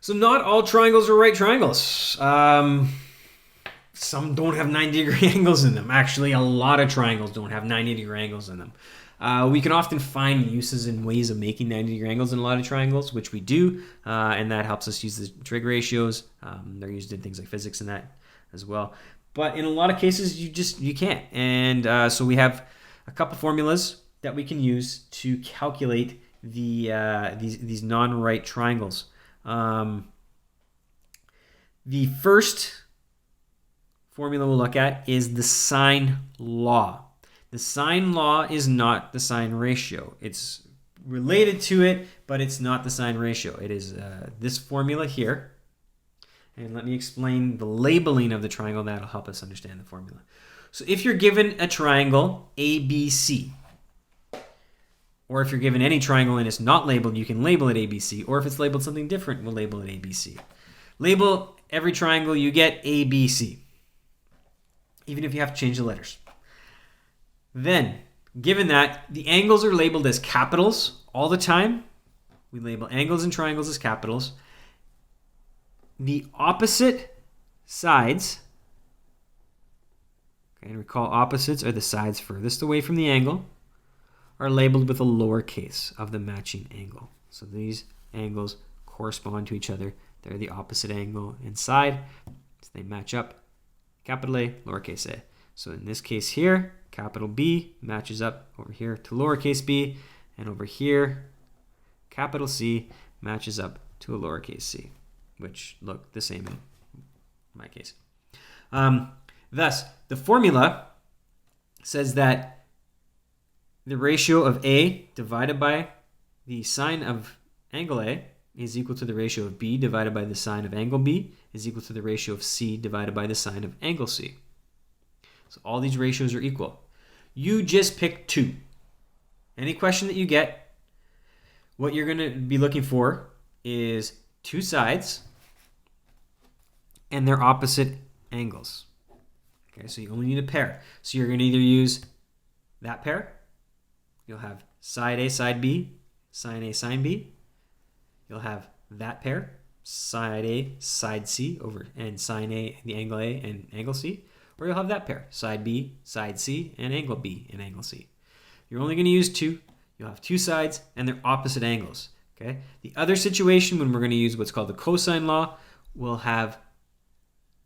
So not all triangles are right triangles. Some don't have 90-degree angles in them. Actually, a lot of triangles don't have 90-degree angles in them. We can often find uses and ways of making 90-degree angles in a lot of triangles, which we do, and that helps us use the trig ratios. They're used in things like physics and that as well. But in a lot of cases, you can't. And so we have a couple formulas that we can use to calculate these non-right triangles. The first formula we'll look at is the sine law. The sine law is not the sine ratio. It's related to it, but it's not the sine ratio. It is this formula here. And let me explain the labeling of the triangle. That'll help us understand the formula. So if you're given a triangle ABC, or if you're given any triangle and it's not labeled, you can label it ABC. Or if it's labeled something different, we'll label it ABC. Label every triangle you get ABC, even if you have to change the letters. Then, given that the angles are labeled as capitals all the time, we label angles and triangles as capitals. The opposite sides, okay, and recall opposites are the sides furthest away from the angle, are labeled with a lowercase of the matching angle. So these angles correspond to each other. They're the opposite angle and side, so they match up. Capital A, lowercase a. So in this case here, capital B matches up over here to lowercase b, and over here, capital C matches up to a lowercase c, which look the same in my case. Thus, the formula says that the ratio of A divided by the sine of angle A is equal to the ratio of B divided by the sine of angle B is equal to the ratio of C divided by the sine of angle C. So all these ratios are equal. You just pick two. Any question that you get, what you're going to be looking for is two sides and their opposite angles. Okay, so you only need a pair. So you're going to either use that pair. You'll have side A, side B, sine A, sine B. You'll have that pair, side A, side C, over and sine A, the angle A, and angle C. Or you'll have that pair, side B, side C, and angle B and angle C. You're only going to use two. You'll have two sides and their opposite angles. Okay. The other situation, when we're going to use what's called the cosine law, we'll have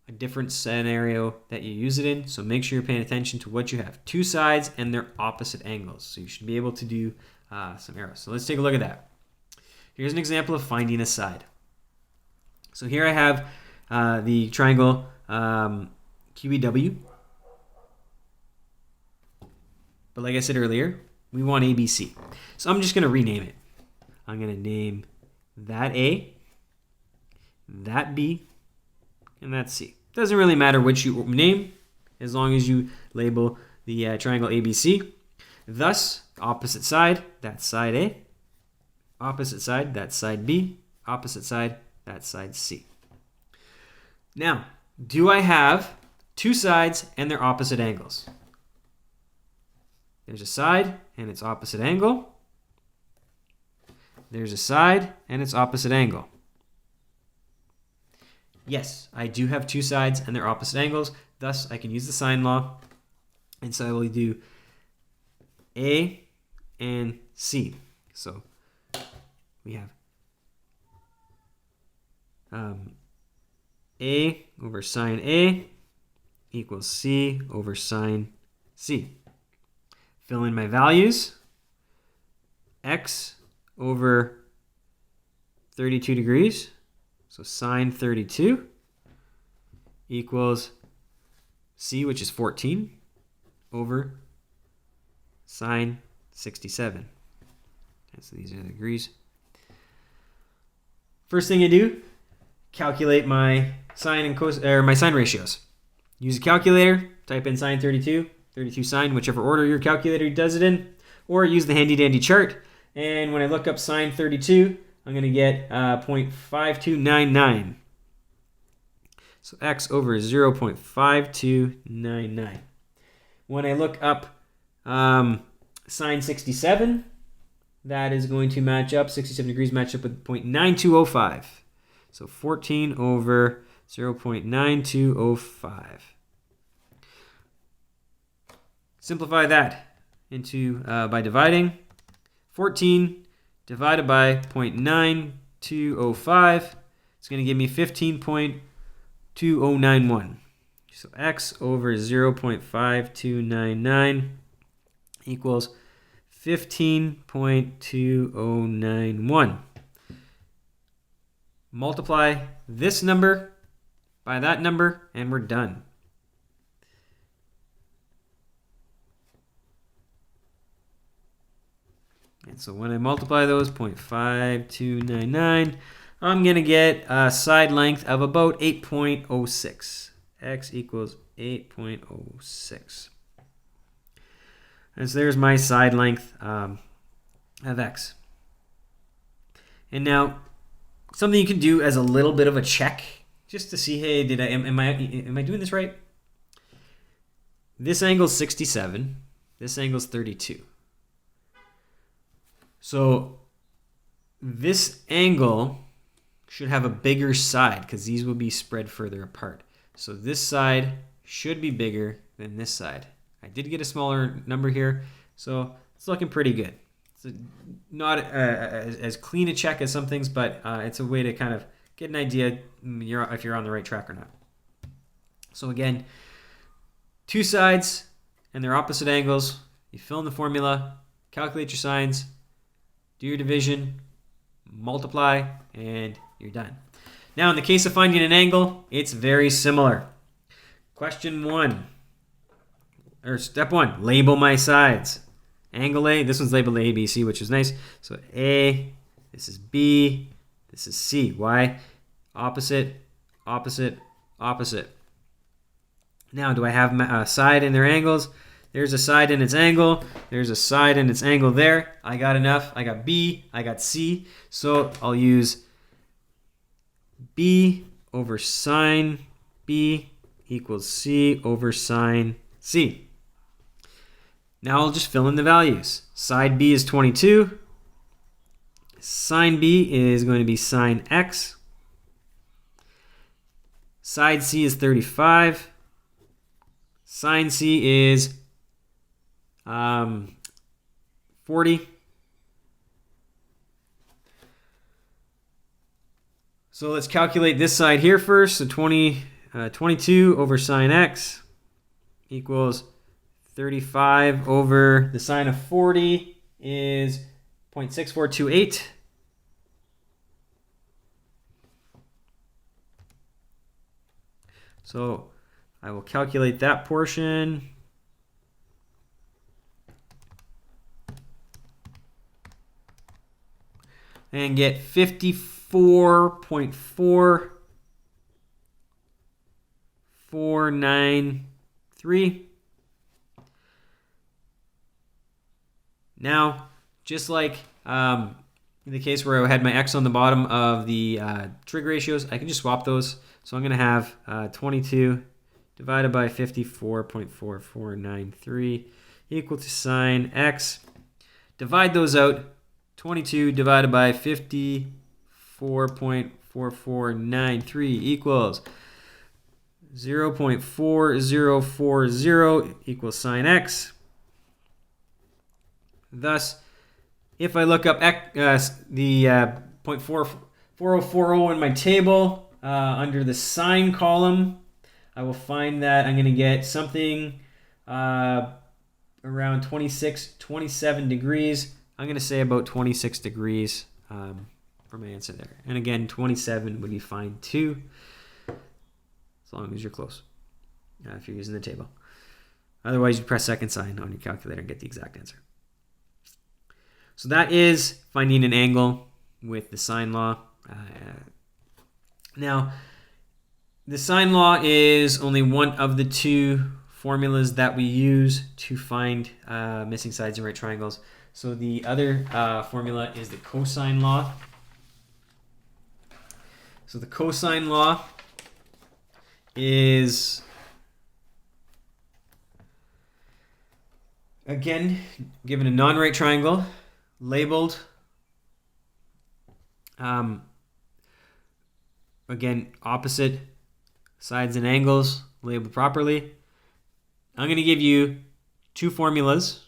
a different scenario that you use it in. So make sure you're paying attention to what you have. Two sides and their opposite angles. So you should be able to do some arrows. So let's take a look at that. Here's an example of finding a side. So here I have the triangle QEW. But like I said earlier, we want ABC. So I'm just going to rename it. I'm going to name that A, that B, and that's C. Doesn't really matter which you name, as long as you label the triangle ABC. Thus, opposite side, that's side A. Opposite side, that's side B. Opposite side, that's side C. Now, do I have two sides and their opposite angles? There's a side and its opposite angle. There's a side and its opposite angle. Yes, I do have two sides and their opposite angles. Thus, I can use the sine law. And so I will do A and C. So we have A over sine A equals C over sine C. Fill in my values. X over 32 degrees. So sine 32 equals C, which is 14, over sine 67. Okay, so these are the degrees. First thing I do, calculate my sine and my sine ratios. Use a calculator, type in sine 32, 32 sine, whichever order your calculator does it in, or use the handy dandy chart. And when I look up sine 32, I'm going to get 0.5299. So x over 0.5299. When I look up sine 67, that is going to match up, 67 degrees match up with 0.9205. So 14 over 0.9205. Simplify that into by dividing. 14 divided by 0.9205. It's going to give me 15.2091. So x over 0.5299 equals 15.2091. Multiply this number by that number, and we're done. And so when I multiply those, 0.5299, I'm going to get a side length of about 8.06. X equals 8.06. And so there's my side length of x. And now, something you can do as a little bit of a check, just to see, hey, am I doing this right? This angle's 67. This angle's 32. So this angle should have a bigger side because these will be spread further apart. So this side should be bigger than this side. I did get a smaller number here, so it's looking pretty good. It's not as clean a check as some things, but it's a way to kind of get an idea if you're on the right track or not. So again, two sides and their opposite angles. You fill in the formula, calculate your sines, do your division, multiply, and you're done. Now, in the case of finding an angle, it's very similar. Question 1, or step 1, label my sides. Angle A, this one's labeled A, B, C, which is nice. So A, this is B, this is C. Why? Opposite, opposite, opposite. Now, do I have a side in their angles? There's a side in its angle. There's a side in its angle there. I got enough. I got B. I got C. So I'll use B over sine B equals C over sine C. Now I'll just fill in the values. Side B is 22. Sine B is going to be sine X. Side C is 35. Sine C is 40. So let's calculate this side here first. So 22 over sine X equals 35 over the sine of 40 is 0.6428. So I will calculate that portion. And get 54.4493. Now, just like in the case where I had my x on the bottom of the trig ratios, I can just swap those. So I'm going to have 22 divided by 54.4493 equal to sine x. Divide those out. 22 divided by 54.4493 equals 0.4040 equals sine x. Thus, if I look up the 0.4040 in my table under the sine column, I will find that I'm going to get something around 27 degrees. I'm going to say about 26 degrees for my answer there. And again, 27 would be fine too, as long as you're close, if you're using the table. Otherwise, you press second sign on your calculator and get the exact answer. So that is finding an angle with the sine law. Now, the sine law is only one of the two formulas that we use to find missing sides in right triangles. So the other formula is the cosine law. So the cosine law is, again, given a non-right triangle, labeled again, opposite sides and angles labeled properly. I'm going to give you two formulas.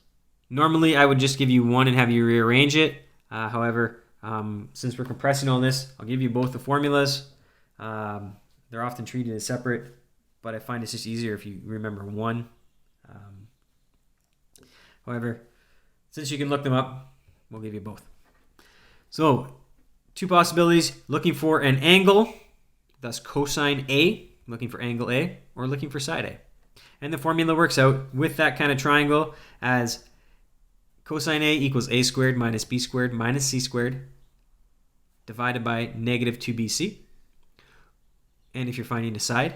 Normally, I would just give you one and have you rearrange it. However, since we're compressing all this, I'll give you both the formulas. They're often treated as separate, but I find it's just easier if you remember one. However, since you can look them up, we'll give you both. So, two possibilities: looking for an angle, thus cosine A, looking for angle A, or looking for side A. And the formula works out with that kind of triangle as cosine A equals A squared minus B squared minus C squared divided by negative 2BC. And if you're finding a side,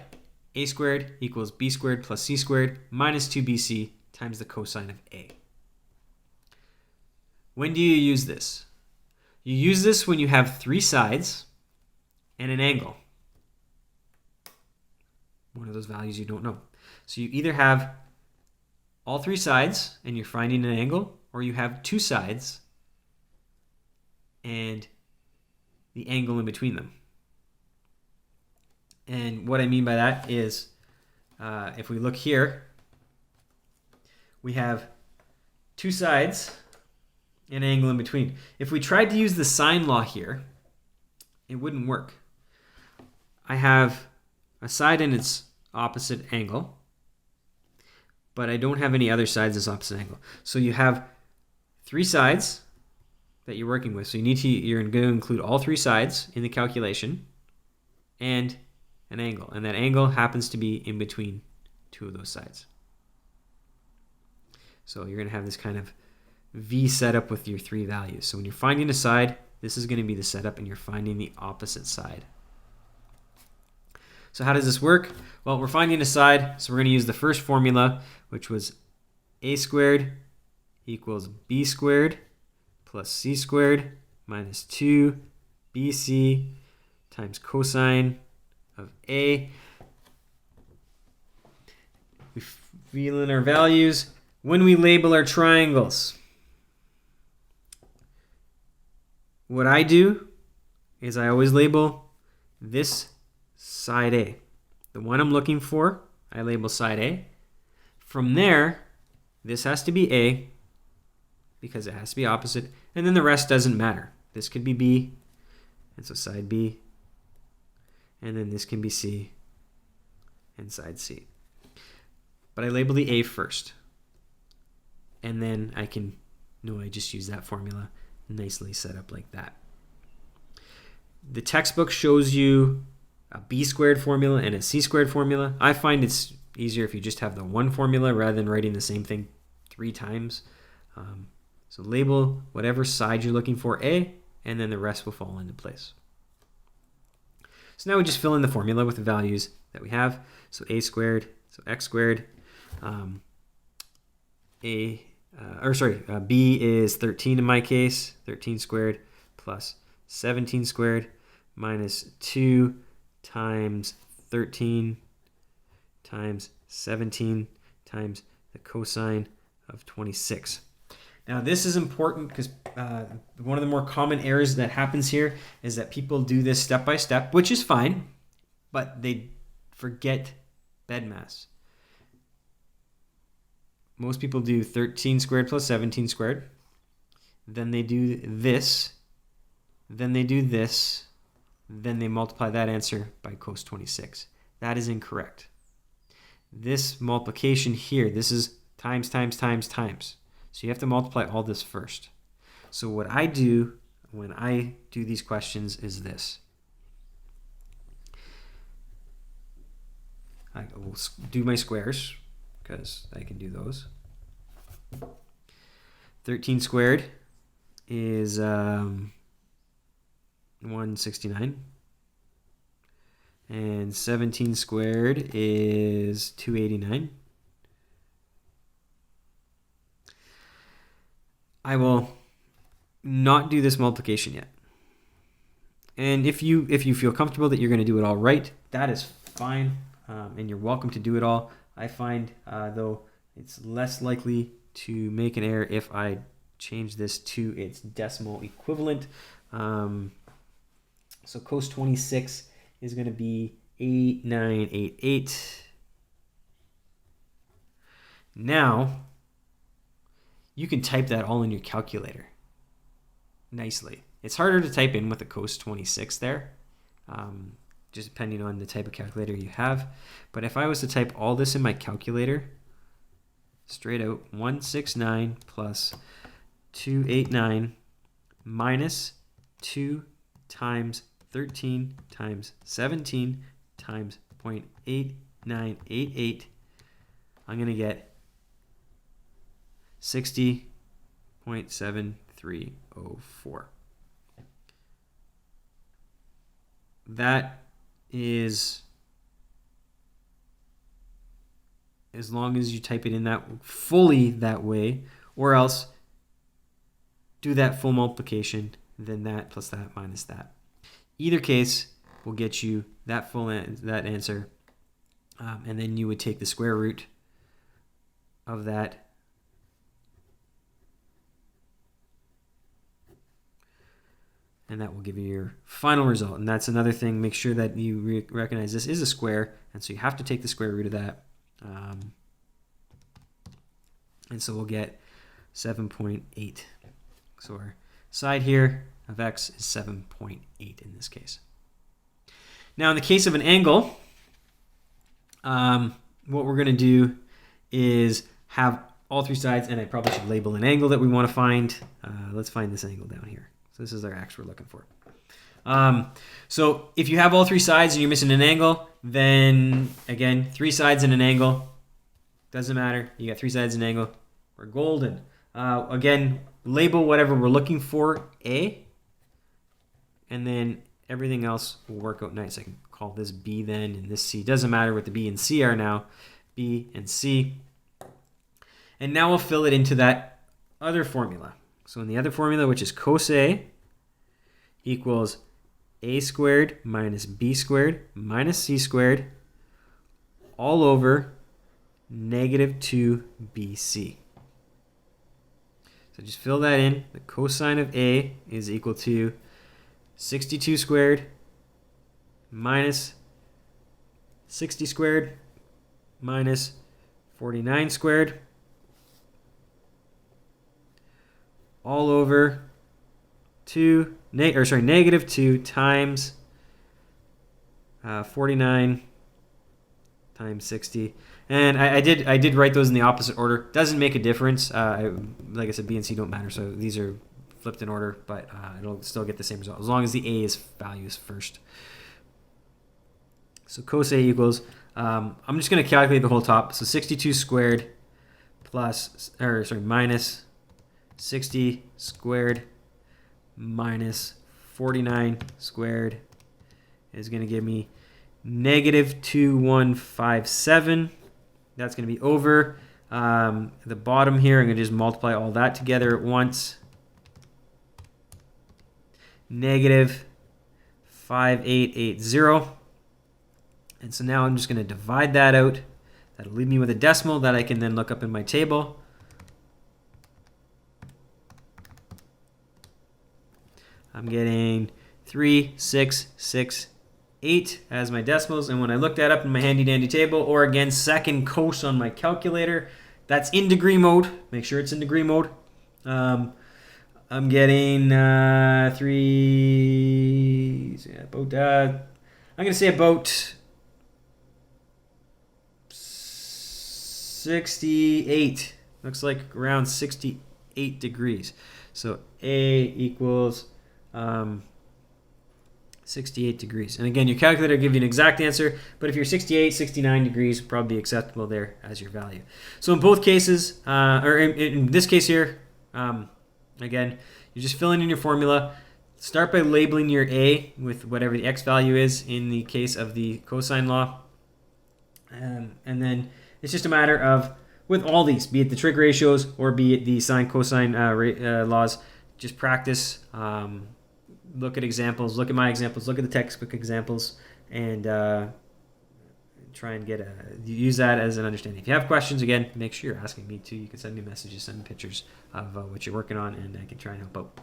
A squared equals B squared plus C squared minus 2BC times the cosine of A. When do you use this? You use this when you have three sides and an angle. One of those values you don't know. So you either have all three sides and you're finding an angle, or you have two sides and the angle in between them. And what I mean by that is, if we look here, we have two sides and an angle in between. If we tried to use the sine law here, it wouldn't work. I have a side and its opposite angle, but I don't have any other sides as opposite angle. So you have three sides that you're working with. So you're going to include all three sides in the calculation and an angle. And that angle happens to be in between two of those sides. So you're going to have this kind of V setup with your three values. So when you're finding a side, this is going to be the setup, and you're finding the opposite side. So how does this work? Well, we're finding a side, so we're going to use the first formula, which was A squared equals B squared plus C squared minus 2BC times cosine of A. We fill in our values. When we label our triangles, what I do is I always label this side A. The one I'm looking for, I label side A. From there, this has to be A because it has to be opposite, and then the rest doesn't matter. This could be B, and so side B, and then this can be C and side C. But I label the A first, and then I just use that formula nicely set up like that. The textbook shows you a B squared formula and a C squared formula. I find it's easier if you just have the one formula rather than writing the same thing 3 times. So label whatever side you're looking for A, and then the rest will fall into place. So now we just fill in the formula with the values that we have. So A squared, so X squared, B is 13 in my case, 13 squared plus 17 squared minus 2 times 13 times 17 times the cosine of 26. Now this is important because one of the more common errors that happens here is that people do this step by step, which is fine, but they forget bed mass. Most people do 13 squared plus 17 squared. Then they do this. Then they do this. Then they multiply that answer by cos 26. That is incorrect. This multiplication here, this is times, times, times, times. So you have to multiply all this first. So what I do when I do these questions is this. I will do my squares because I can do those. 13 squared is 169. And 17 squared is 289. I will not do this multiplication yet. And if you feel comfortable that you're going to do it all right, that is fine. And you're welcome to do it all. I find, though, it's less likely to make an error if I change this to its decimal equivalent. So cos 26 is going to be 8988. Now, you can type that all in your calculator nicely. It's harder to type in with the cos 26 there, just depending on the type of calculator you have. But if I was to type all this in my calculator, straight out, 169 plus 289 minus 2 times 13 times 17 times 0.8988, I'm going to get 60.7304. That is, as long as you type it in that fully that way, or else do that full multiplication, then that plus that minus that. Either case will get you that that answer, and then you would take the square root of that, and that will give you your final result. And that's another thing. Make sure that you recognize this is a square, and so you have to take the square root of that. And so we'll get 7.8. So our side here of x is 7.8 in this case. Now in the case of an angle, what we're going to do is have all three sides, and I probably should label an angle that we want to find. Let's find this angle down here. So this is our x we're looking for. So if you have all three sides and you're missing an angle, then again, three sides and an angle, doesn't matter. You got three sides and an angle, we're golden. Again, label whatever we're looking for A, and then everything else will work out nice. I can call this B then, and this C. Doesn't matter what the B and C are now. B and C. And now we'll fill it into that other formula. So in the other formula, which is cos A equals A squared minus B squared minus C squared all over negative 2BC. So just fill that in. The cosine of A is equal to 62 squared minus 60 squared minus 49 squared all over negative 2 times 49 times 60. And I did write those in the opposite order. Doesn't make a difference. Like I said, B and C don't matter, so these are flipped in order, but it'll still get the same result as long as the A value is first. So cos A equals, I'm just going to calculate the whole top. So 62 squared minus 60 squared minus 49 squared is going to give me negative 2157. That's going to be over the bottom here. I'm going to just multiply all that together at once. Negative 5880. And so now I'm just going to divide that out. That'll leave me with a decimal that I can then look up in my table. I'm getting 3668 as my decimals, and when I look that up in my handy dandy table, or again second cos on my calculator, that's in degree mode. Make sure it's in degree mode. I'm getting I'm gonna say about 68. Looks like around 68 degrees. So A equals 68 degrees. And again, your calculator will give you an exact answer, but if you're 68, 69 degrees, probably be acceptable there as your value. So in both cases, or in this case here, again, you're just filling in your formula. Start by labeling your A with whatever the x value is in the case of the cosine law. And then it's just a matter of, with all these, be it the trig ratios or be it the sine cosine laws, just practice. Look at examples, look at my examples, look at the textbook examples, and try and use that as an understanding. If you have questions, again, make sure you're asking me too. You can send me messages, send me pictures of what you're working on, and I can try and help out.